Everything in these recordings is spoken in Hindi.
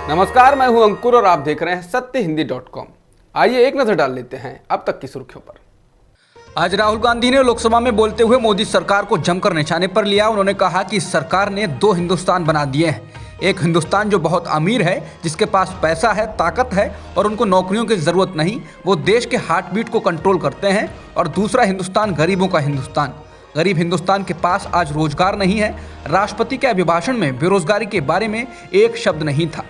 नमस्कार, मैं हूं अंकुर और आप देख रहे हैं सत्यहिंदी.com। आइए एक नजर डाल लेते हैं अब तक की सुर्खियों पर। आज राहुल गांधी ने लोकसभा में बोलते हुए मोदी सरकार को जमकर निशाने पर लिया। उन्होंने कहा कि सरकार ने दो हिंदुस्तान बना दिए हैं। एक हिंदुस्तान जो बहुत अमीर है, जिसके पास पैसा है, ताकत है और उनको नौकरियों की जरूरत नहीं, वो देश के हार्ट बीट को कंट्रोल करते हैं। और दूसरा हिंदुस्तान गरीबों का हिंदुस्तान। गरीब हिंदुस्तान के पास आज रोजगार नहीं है। राष्ट्रपति के अभिभाषण में बेरोजगारी के बारे में एक शब्द नहीं था।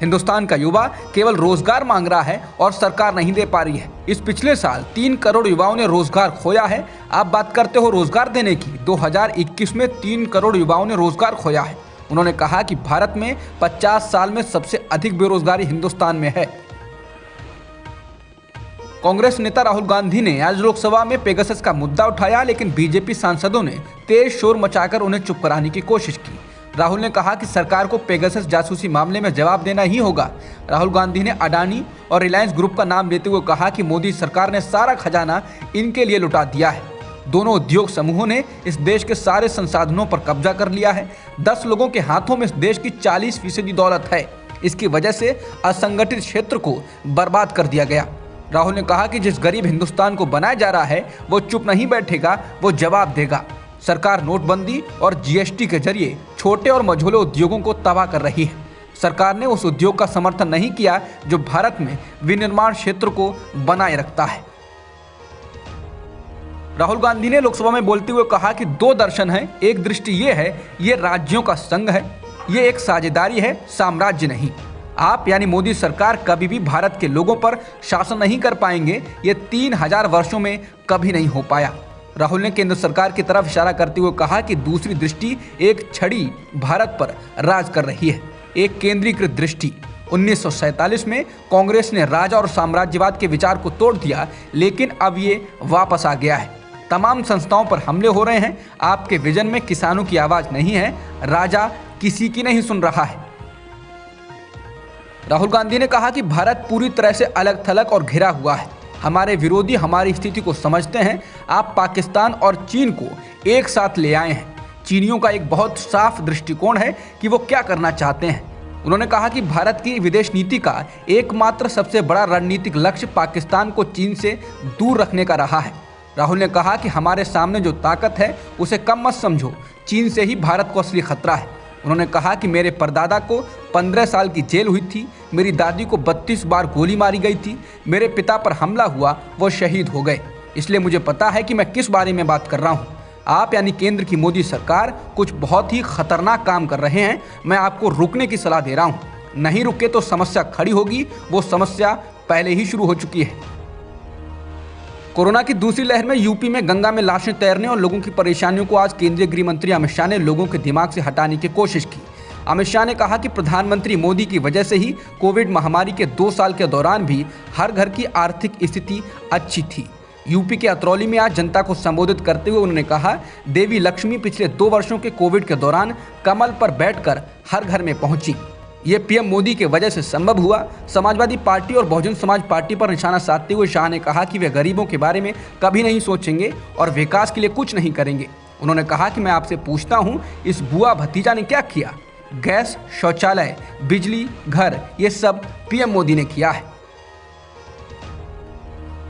हिंदुस्तान का युवा केवल रोजगार मांग रहा है और सरकार नहीं दे पा रही है। इस पिछले साल 3 करोड़ युवाओं ने रोजगार खोया है। आप बात करते हो रोजगार देने की, 2021 में 3 करोड़ युवाओं ने रोजगार खोया है। उन्होंने कहा कि भारत में 50 साल में सबसे अधिक बेरोजगारी हिंदुस्तान में है। कांग्रेस नेता राहुल गांधी ने आज लोकसभा में पेगासस का मुद्दा उठाया, लेकिन बीजेपी सांसदों ने तेज शोर मचाकर उन्हें चुप कराने की कोशिश की। राहुल ने कहा कि सरकार को पेगासस जासूसी मामले में जवाब देना ही होगा। राहुल गांधी ने अडानी और रिलायंस ग्रुप का नाम लेते हुए कहा कि मोदी सरकार ने सारा खजाना इनके लिए लुटा दिया है। दोनों उद्योग समूहों ने इस देश के सारे संसाधनों पर कब्जा कर लिया है। 10 लोगों के हाथों में इस देश की 40% दौलत है। इसकी वजह से असंगठित क्षेत्र को बर्बाद कर दिया गया। राहुल ने कहा कि जिस गरीब हिंदुस्तान को बनाया जा रहा है वो चुप नहीं बैठेगा, वो जवाब देगा। सरकार नोटबंदी और जीएसटी के जरिए छोटे और मझोले उद्योगों को तबाह कर रही है। सरकार ने उस उद्योग का समर्थन नहीं किया जो भारत में विनिर्माण क्षेत्र को बनाए रखता है। राहुल गांधी ने लोकसभा में बोलते हुए कहा कि 2 दर्शन हैं। एक दृष्टि ये है, ये राज्यों का संघ है, ये एक साझेदारी है, साम्राज्य नहीं। आप यानी मोदी सरकार कभी भी भारत के लोगों पर शासन नहीं कर पाएंगे। ये 3000 वर्षों में कभी नहीं हो पाया। राहुल ने केंद्र सरकार की तरफ इशारा करते हुए कहा कि दूसरी दृष्टि एक छड़ी भारत पर राज कर रही है, एक केंद्रीकृत दृष्टि। 1947 में कांग्रेस ने राजा और साम्राज्यवाद के विचार को तोड़ दिया, लेकिन अब ये वापस आ गया है। तमाम संस्थाओं पर हमले हो रहे हैं। आपके विजन में किसानों की आवाज नहीं है, राजा किसी की नहीं सुन रहा है। राहुल गांधी ने कहा कि भारत पूरी तरह से अलग थलग और घिरा हुआ है। हमारे विरोधी हमारी स्थिति को समझते हैं। आप पाकिस्तान और चीन को एक साथ ले आए हैं। चीनियों का एक बहुत साफ दृष्टिकोण है कि वो क्या करना चाहते हैं। उन्होंने कहा कि भारत की विदेश नीति का एकमात्र सबसे बड़ा रणनीतिक लक्ष्य पाकिस्तान को चीन से दूर रखने का रहा है। राहुल ने कहा कि हमारे सामने जो ताकत है उसे कम मत समझो, चीन से ही भारत को असली खतरा है। उन्होंने कहा कि मेरे परदादा को 15 साल की जेल हुई थी, मेरी दादी को 32 बार गोली मारी गई थी, मेरे पिता पर हमला हुआ, वो शहीद हो गए। इसलिए मुझे पता है कि मैं किस बारे में बात कर रहा हूँ। आप यानी केंद्र की मोदी सरकार कुछ बहुत ही खतरनाक काम कर रहे हैं। मैं आपको रुकने की सलाह दे रहा हूँ। नहीं रुके तो समस्या खड़ी होगी। वो समस्या पहले ही शुरू हो चुकी है। कोरोना की दूसरी लहर में यूपी में गंगा में लाशें तैरने और लोगों की परेशानियों को आज केंद्रीय गृह मंत्री अमित शाह ने लोगों के दिमाग से हटाने की कोशिश की। अमित शाह ने कहा कि प्रधानमंत्री मोदी की वजह से ही कोविड महामारी के 2 साल के दौरान भी हर घर की आर्थिक स्थिति अच्छी थी। यूपी के अतरौली में आज जनता को संबोधित करते हुए उन्होंने कहा, देवी लक्ष्मी पिछले 2 वर्षों के कोविड के दौरान कमल पर बैठकर हर घर में पहुंची। ये पीएम मोदी के वजह से संभव हुआ। समाजवादी पार्टी और बहुजन समाज पार्टी पर निशाना साधते हुए शाह ने कहा कि वे गरीबों के बारे में कभी नहीं सोचेंगे और विकास के लिए कुछ नहीं करेंगे। उन्होंने कहा कि मैं आपसे पूछता हूं, इस बुआ भतीजा ने क्या किया? गैस, शौचालय, बिजली, घर, ये सब पीएम मोदी ने किया है।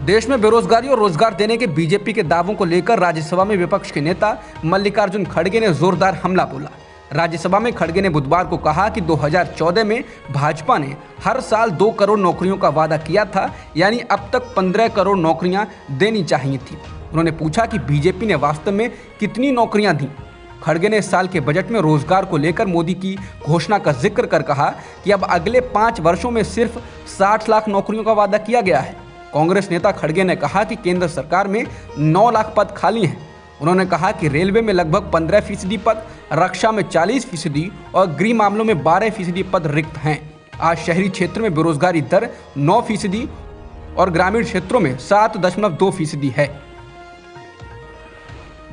देश में बेरोजगारी और रोजगार देने के बीजेपी के दावों को लेकर राज्यसभा में विपक्ष के नेता मल्लिकार्जुन खड़गे ने जोरदार हमला बोला। राज्यसभा में खड़गे ने बुधवार को कहा कि 2014 में भाजपा ने हर साल 2 करोड़ नौकरियों का वादा किया था, यानी अब तक 15 करोड़ नौकरियां देनी चाहिए थी। उन्होंने पूछा कि बीजेपी ने वास्तव में कितनी नौकरियां दी। खड़गे ने इस साल के बजट में रोजगार को लेकर मोदी की घोषणा का जिक्र कर कहा कि अब अगले 5 वर्षों में सिर्फ 60 लाख नौकरियों का वादा किया गया है। कांग्रेस नेता खड़गे ने कहा कि केंद्र सरकार में 9 लाख पद खाली हैं। उन्होंने कहा कि रेलवे में लगभग 15% पद, रक्षा में 40% और गृह मामलों में 12% पद रिक्त हैं। आज शहरी क्षेत्र में बेरोजगारी दर 9% और ग्रामीण क्षेत्रों में 7.2% है।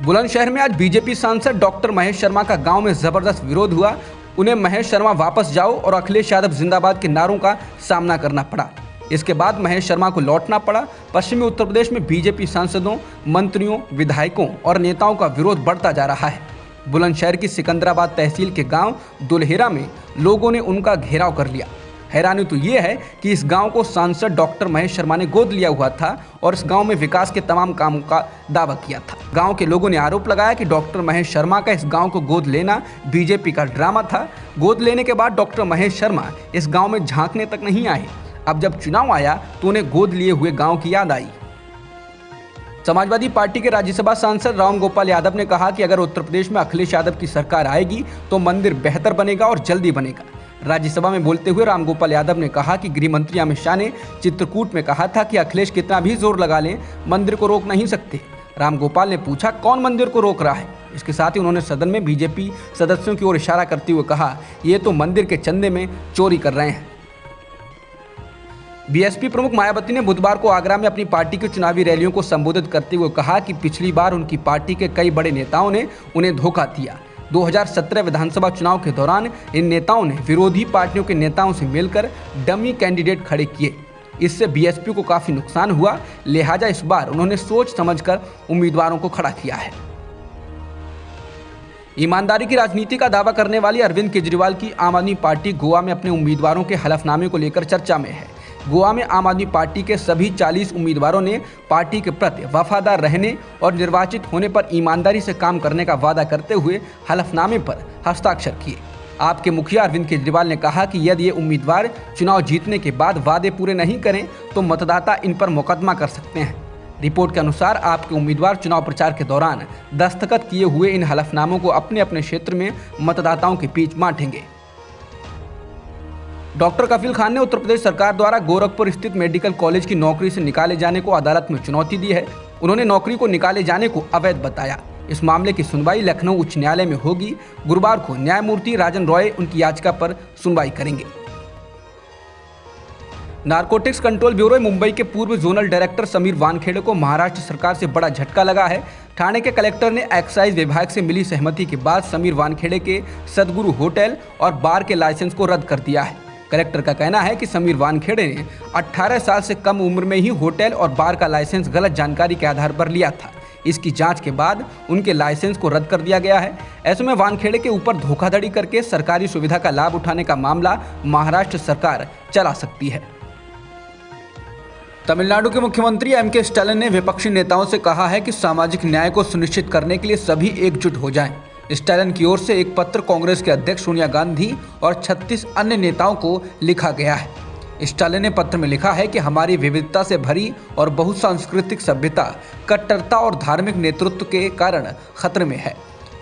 बुलंदशहर में आज बीजेपी सांसद डॉक्टर महेश शर्मा का गांव में जबरदस्त विरोध हुआ। उन्हें महेश शर्मा वापस जाओ और अखिलेश यादव जिंदाबाद के नारों का सामना करना पड़ा। इसके बाद महेश शर्मा को लौटना पड़ा। पश्चिमी उत्तर प्रदेश में बीजेपी सांसदों, मंत्रियों, विधायकों और नेताओं का विरोध बढ़ता जा रहा है। बुलंदशहर की सिकंदराबाद तहसील के गांव दुल्हेरा में लोगों ने उनका घेराव कर लिया। हैरानी तो ये है कि इस गांव को सांसद डॉक्टर महेश शर्मा ने गोद लिया हुआ था और इस गांव में विकास के तमाम कामों का दावा किया था। गांव के लोगों ने आरोप लगाया कि डॉक्टर महेश शर्मा का इस गांव को गोद लेना बीजेपी का ड्रामा था। गोद लेने के बाद डॉक्टर महेश शर्मा इस गांव में झांकने तक नहीं आए। अब जब चुनाव आया तो उन्हें गोद लिए हुए गांव की याद आई। समाजवादी पार्टी के राज्यसभा सांसद राम गोपाल यादव ने कहा कि अगर उत्तर प्रदेश में अखिलेश यादव की सरकार आएगी तो मंदिर बेहतर बनेगा और जल्दी बनेगा। राज्यसभा में बोलते हुए राम गोपाल यादव ने कहा कि गृह मंत्री अमित शाह ने चित्रकूट में कहा था कि अखिलेश कितना भी जोर लगा लें मंदिर को रोक नहीं सकते। राम गोपाल ने पूछा कौन मंदिर को रोक रहा है। इसके साथ ही उन्होंने सदन में बीजेपी सदस्यों की ओर इशारा करते हुए कहा ये तो मंदिर के चंदे में चोरी कर रहे हैं। बीएसपी प्रमुख मायावती ने बुधवार को आगरा में अपनी पार्टी की चुनावी रैलियों को संबोधित करते हुए कहा कि पिछली बार उनकी पार्टी के कई बड़े नेताओं ने उन्हें धोखा दिया। 2017 विधानसभा चुनाव के दौरान इन नेताओं ने विरोधी पार्टियों के नेताओं से मिलकर डमी कैंडिडेट खड़े किए। इससे बीएसपी को काफी नुकसान हुआ, लिहाजा इस बार उन्होंने सोच समझकर उम्मीदवारों को खड़ा किया है। ईमानदारी की राजनीति का दावा करने वाली अरविंद केजरीवाल की आम आदमी पार्टी गोवा में अपने उम्मीदवारों के हलफनामे को लेकर चर्चा में है। गोवा में आम आदमी पार्टी के सभी 40 उम्मीदवारों ने पार्टी के प्रति वफादार रहने और निर्वाचित होने पर ईमानदारी से काम करने का वादा करते हुए हलफनामे पर हस्ताक्षर किए। आपके मुखिया अरविंद केजरीवाल ने कहा कि यदि ये उम्मीदवार चुनाव जीतने के बाद वादे पूरे नहीं करें तो मतदाता इन पर मुकदमा कर सकते हैं। रिपोर्ट के अनुसार आपके उम्मीदवार चुनाव प्रचार के दौरान दस्तखत किए हुए इन हलफनामों को अपने अपने क्षेत्र में मतदाताओं के बीच बांटेंगे। डॉक्टर कफील खान ने उत्तर प्रदेश सरकार द्वारा गोरखपुर स्थित मेडिकल कॉलेज की नौकरी से निकाले जाने को अदालत में चुनौती दी है। उन्होंने नौकरी को निकाले जाने को अवैध बताया। इस मामले की सुनवाई लखनऊ उच्च न्यायालय में होगी। गुरुवार को न्यायमूर्ति राजन रॉय उनकी याचिका पर सुनवाई करेंगे। नारकोटिक्स कंट्रोल ब्यूरो मुंबई के पूर्व जोनल डायरेक्टर समीर वानखेड़े को महाराष्ट्र सरकार से बड़ा झटका लगा है। ठाणे के कलेक्टर ने एक्साइज विभाग से मिली सहमति के बाद समीर वानखेड़े के सदगुरु होटल और बार के लाइसेंस को रद्द कर दिया है। कलेक्टर का कहना है कि समीर वानखेड़े ने 18 साल से कम उम्र में ही होटल और बार का लाइसेंस गलत जानकारी के आधार पर लिया था। इसकी जांच के बाद उनके लाइसेंस को रद्द कर दिया गया है। ऐसे में वानखेड़े के ऊपर धोखाधड़ी करके सरकारी सुविधा का लाभ उठाने का मामला महाराष्ट्र सरकार चला सकती है। तमिलनाडु के मुख्यमंत्री एम.के. स्टालिन ने विपक्षी नेताओं से कहा है कि सामाजिक न्याय को सुनिश्चित करने के लिए सभी एकजुट हो जाएं। स्टालिन की ओर से एक पत्र कांग्रेस के अध्यक्ष सोनिया गांधी और 36 अन्य नेताओं को लिखा गया है। स्टालिन ने पत्र में लिखा है कि हमारी विविधता से भरी और बहुसांस्कृतिक सभ्यता कट्टरता और धार्मिक नेतृत्व के कारण खतरे में है।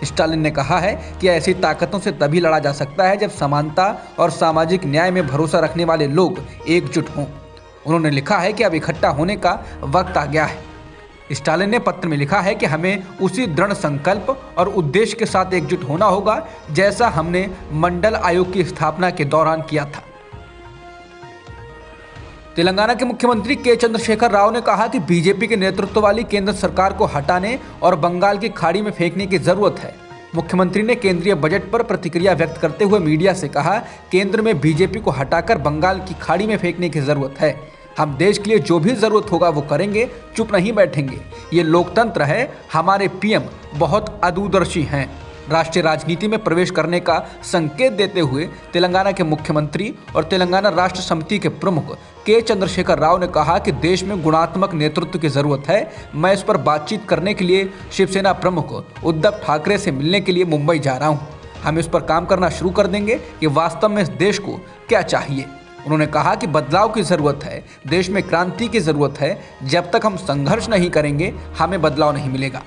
स्टालिन ने कहा है कि ऐसी ताकतों से तभी लड़ा जा सकता है जब समानता और सामाजिक न्याय में भरोसा रखने वाले लोग एकजुट हों। उन्होंने लिखा है कि अब इकट्ठा होने का वक्त आ गया है। स्टालिन ने पत्र में लिखा है कि हमें उसी दृढ़ संकल्प और उद्देश्य के साथ एकजुट होना होगा जैसा हमने मंडल आयोग की स्थापना के दौरान किया था। तेलंगाना के मुख्यमंत्री के चंद्रशेखर राव ने कहा कि बीजेपी के नेतृत्व वाली केंद्र सरकार को हटाने और बंगाल की खाड़ी में फेंकने की जरूरत है। मुख्यमंत्री ने केंद्रीय बजट पर प्रतिक्रिया व्यक्त करते हुए मीडिया से कहा, केंद्र में बीजेपी को हटाकर बंगाल की खाड़ी में फेंकने की जरूरत है। हम देश के लिए जो भी जरूरत होगा वो करेंगे, चुप नहीं बैठेंगे। ये लोकतंत्र है। हमारे पीएम बहुत अदूरदर्शी हैं। राष्ट्रीय राजनीति में प्रवेश करने का संकेत देते हुए तेलंगाना के मुख्यमंत्री और तेलंगाना राष्ट्र समिति के प्रमुख के चंद्रशेखर राव ने कहा कि देश में गुणात्मक नेतृत्व की जरूरत है। मैं इस पर बातचीत करने के लिए शिवसेना प्रमुख उद्धव ठाकरे से मिलने के लिए मुंबई जा रहा हूँ। हम इस पर काम करना शुरू कर देंगे कि वास्तव में इस देश को क्या चाहिए। उन्होंने कहा कि बदलाव की जरूरत है, देश में क्रांति की जरूरत है। जब तक हम संघर्ष नहीं करेंगे हमें बदलाव नहीं मिलेगा।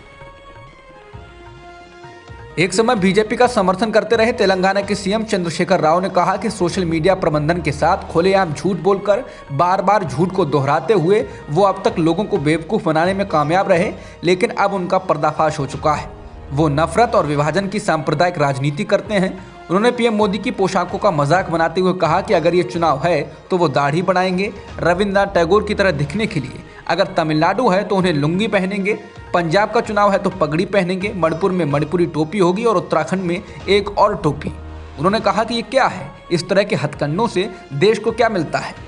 एक समय बीजेपी का समर्थन करते रहे तेलंगाना के सीएम चंद्रशेखर राव ने कहा कि सोशल मीडिया प्रबंधन के साथ खुलेआम झूठ बोलकर बार बार झूठ को दोहराते हुए वो अब तक लोगों को बेवकूफ़ बनाने में कामयाब रहे, लेकिन अब उनका पर्दाफाश हो चुका है। वो नफरत और विभाजन की सांप्रदायिक राजनीति करते हैं। उन्होंने पीएम मोदी की पोशाकों का मजाक बनाते हुए कहा कि अगर ये चुनाव है तो वो दाढ़ी बढ़ाएंगे, रविन्द्रनाथ टैगोर की तरह दिखने के लिए। अगर तमिलनाडु है तो उन्हें लुंगी पहनेंगे, पंजाब का चुनाव है तो पगड़ी पहनेंगे, मणिपुर में मणिपुरी टोपी होगी और उत्तराखंड में एक और टोपी। उन्होंने कहा कि ये क्या है, इस तरह के हथकंडों से देश को क्या मिलता है।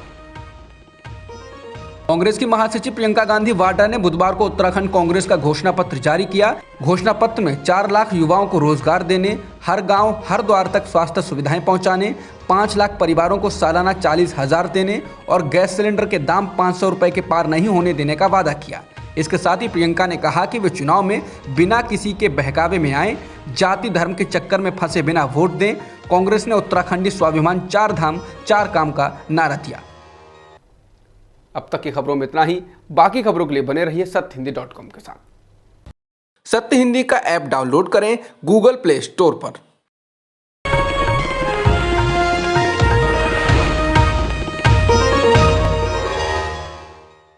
कांग्रेस की महासचिव प्रियंका गांधी वाड्रा ने बुधवार को उत्तराखंड कांग्रेस का घोषणा पत्र जारी किया। घोषणा पत्र में 4 लाख युवाओं को रोजगार देने, हर गांव हर द्वार तक स्वास्थ्य सुविधाएं पहुंचाने, 5 लाख परिवारों को सालाना 40,000 देने और गैस सिलेंडर के दाम 500 रुपए के पार नहीं होने देने का वादा किया। इसके साथ ही प्रियंका ने कहा कि वे चुनाव में बिना किसी के बहकावे में आए, जाति धर्म के चक्कर में फंसे बिना वोट दें। कांग्रेस ने उत्तराखंडी स्वाभिमान 4 धाम 4 काम का नारा दिया। अब तक की खबरों में इतना ही। बाकी खबरों के लिए बने रहिए सत्यहिंदी.com के साथ। सत्य हिंदी का ऐप डाउनलोड करें गूगल प्ले स्टोर पर।